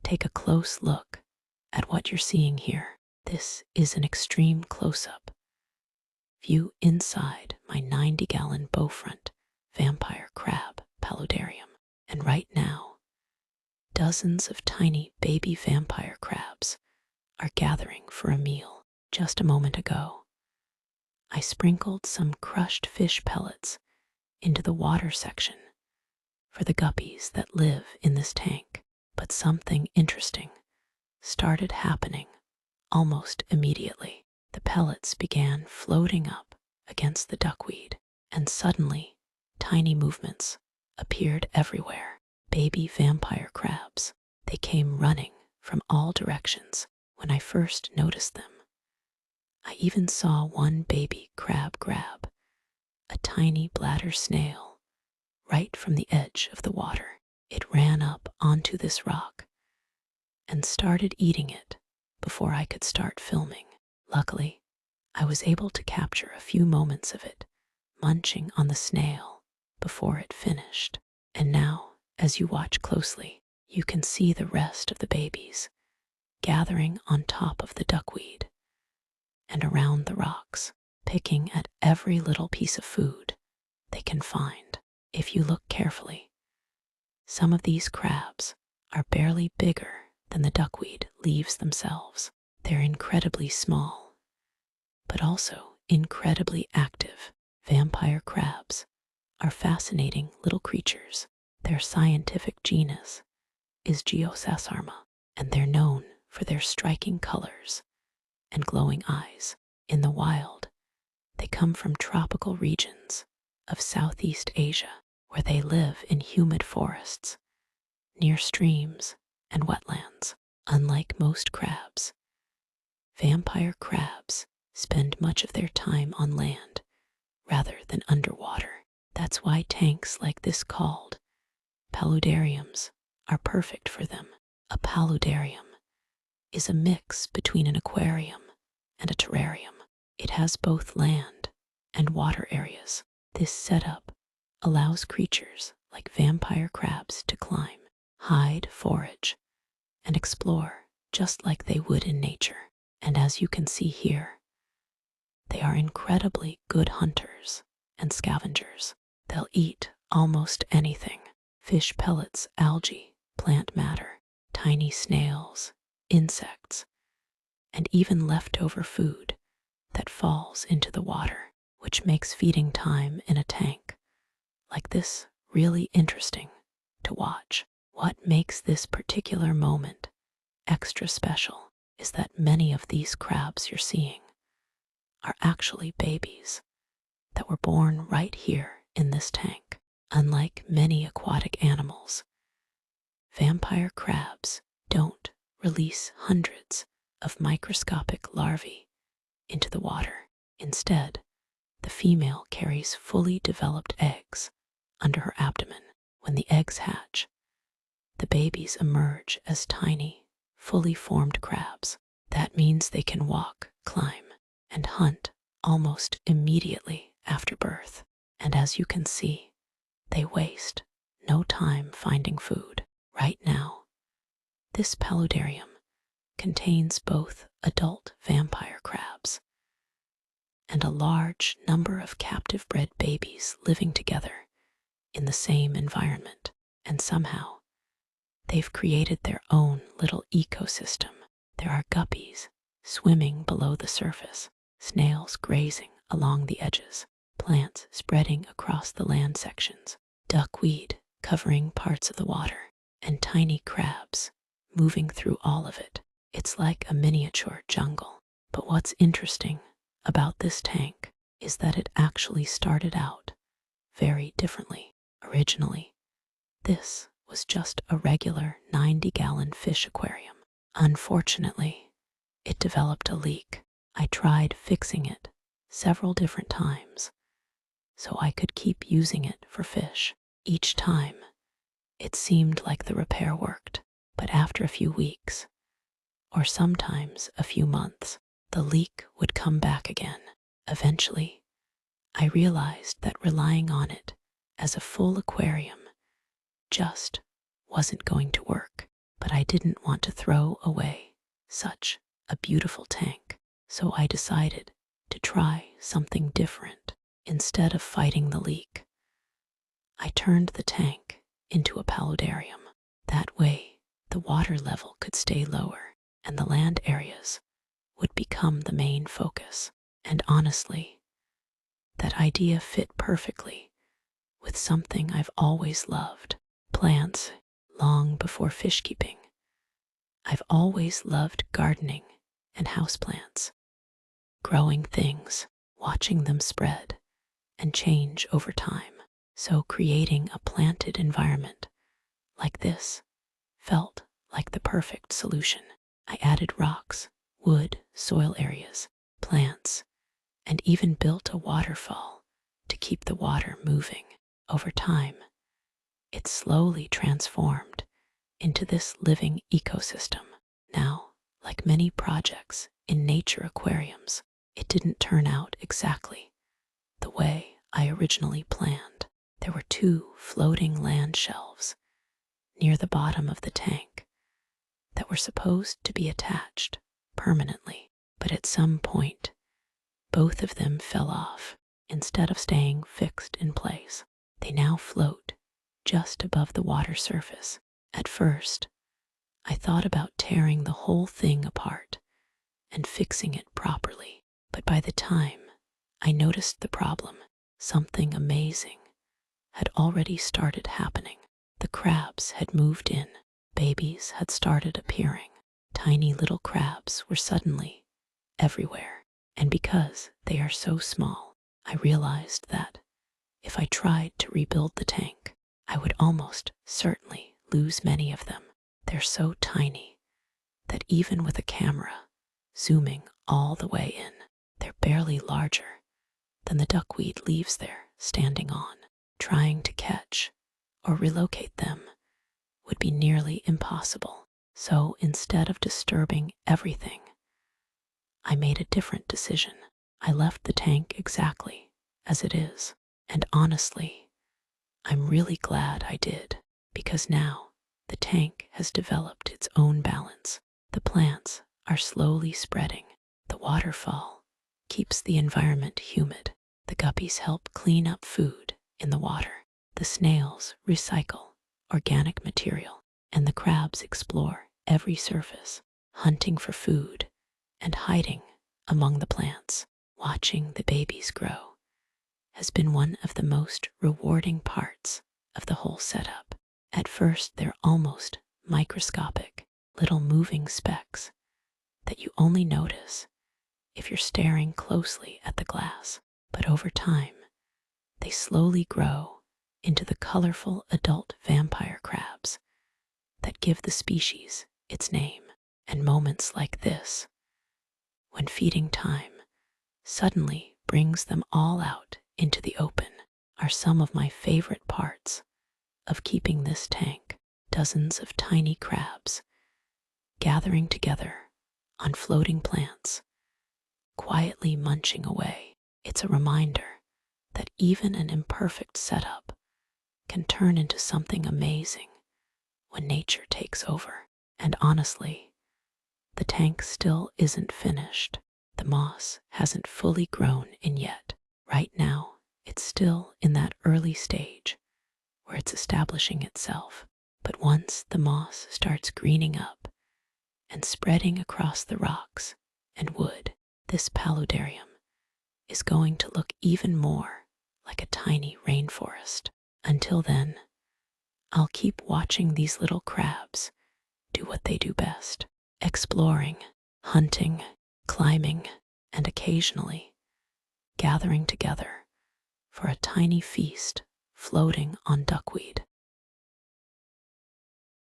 Take a close look at what you're seeing here. This is an extreme close-up view inside my 90-gallon bowfront vampire crab paludarium. And right now, dozens of tiny baby vampire crabs are gathering for a meal. Just a moment ago, I sprinkled some crushed fish pellets into the water section for the guppies that live in this tank. But something interesting started happening almost immediately. The pellets began floating up against the duckweed, and suddenly tiny movements appeared everywhere. Baby vampire crabs. They came running from all directions when I first noticed them. I even saw one baby crab grab a tiny bladder snail right from the edge of the water. It ran up onto this rock and started eating it before I could start filming. Luckily, I was able to capture a few moments of it munching on the snail before it finished. And now, as you watch closely, you can see the rest of the babies gathering on top of the duckweed and around the rocks, picking at every little piece of food they can find. If you look carefully, some of these crabs are barely bigger than the duckweed leaves themselves. They're incredibly small, but also incredibly active. Vampire crabs are fascinating little creatures. Their scientific genus is Geosasarma, and they're known for their striking colors and glowing eyes. In the wild, they come from tropical regions of Southeast Asia, where they live in humid forests, near streams and wetlands. Unlike most crabs, vampire crabs spend much of their time on land rather than underwater. That's why tanks like this, called paludariums, are perfect for them. A paludarium is a mix between an aquarium and a terrarium. It has both land and water areas. This setup allows creatures like vampire crabs to climb, hide, forage, and explore just like they would in nature. And as you can see here, they are incredibly good hunters and scavengers. They'll eat almost anything: fish pellets, algae, plant matter, tiny snails, insects, and even leftover food that falls into the water, which makes feeding time in a tank like this really interesting to watch. What makes this particular moment extra special is that many of these crabs you're seeing are actually babies that were born right here in this tank. Unlike many aquatic animals, vampire crabs don't release hundreds of microscopic larvae into the water. Instead, the female carries fully developed eggs under her abdomen. When the eggs hatch, the babies emerge as tiny, fully formed crabs. That means they can walk, climb, and hunt almost immediately after birth. And as you can see, they waste no time finding food. Right now, this paludarium contains both adult vampire crabs and a large number of captive bred babies living together in the same environment. And somehow, they've created their own little ecosystem. There are guppies swimming below the surface, snails grazing along the edges, plants spreading across the land sections, duckweed covering parts of the water, and tiny crabs moving through all of it. It's like a miniature jungle. But what's interesting about this tank is that it actually started out very differently. Originally, this was just a regular 90-gallon fish aquarium. Unfortunately, it developed a leak. I tried fixing it several different times so I could keep using it for fish. Each time, it seemed like the repair worked, but after a few weeks, or sometimes a few months, the leak would come back again. Eventually, I realized that relying on it as a full aquarium just wasn't going to work. But I didn't want to throw away such a beautiful tank, so I decided to try something different. Instead of fighting the leak, I turned the tank into a paludarium. That way, the water level could stay lower and the land areas would become the main focus. And honestly, that idea fit perfectly with something I've always loved: plants. Long before fish keeping, I've always loved gardening and houseplants, growing things, watching them spread and change over time. So creating a planted environment like this felt like the perfect solution. I added rocks, wood, soil areas, plants, and even built a waterfall to keep the water moving. Over time, it slowly transformed into this living ecosystem. Now, like many projects in nature aquariums, it didn't turn out exactly the way I originally planned. There were 2 floating land shelves near the bottom of the tank that were supposed to be attached permanently, but at some point, both of them fell off. Instead of staying fixed in place, they now float just above the water surface. At first, I thought about tearing the whole thing apart and fixing it properly, but by the time I noticed the problem, something amazing had already started happening. The crabs had moved in, babies had started appearing. Tiny little crabs were suddenly everywhere, and because they are so small, I realized that if I tried to rebuild the tank, I would almost certainly lose many of them. They're so tiny that even with a camera zooming all the way in, they're barely larger than the duckweed leaves they're standing on. Trying to catch or relocate them would be nearly impossible. So instead of disturbing everything, I made a different decision. I left the tank exactly as it is, and honestly, I'm really glad I did, because now the tank has developed its own balance. The plants are slowly spreading. The waterfall keeps the environment humid. The guppies help clean up food in the water. The snails recycle organic material, and the crabs explore every surface, hunting for food and hiding among the plants. Watching the babies grow has been one of the most rewarding parts of the whole setup. At first, they're almost microscopic, little moving specks that you only notice if you're staring closely at the glass. But over time, they slowly grow into the colorful adult vampire crabs that give the species its name. And moments like this, when feeding time suddenly brings them all out into the open, are some of my favorite parts of keeping this tank. Dozens of tiny crabs gathering together on floating plants, quietly munching away. It's a reminder that even an imperfect setup can turn into something amazing when nature takes over. And honestly, the tank still isn't finished. The moss hasn't fully grown in yet. Right now, it's still in that early stage where it's establishing itself. But once the moss starts greening up and spreading across the rocks and wood, this paludarium is going to look even more like a tiny rainforest. Until then, I'll keep watching these little crabs do what they do best: exploring, hunting, climbing, and occasionally gathering together for a tiny feast floating on duckweed.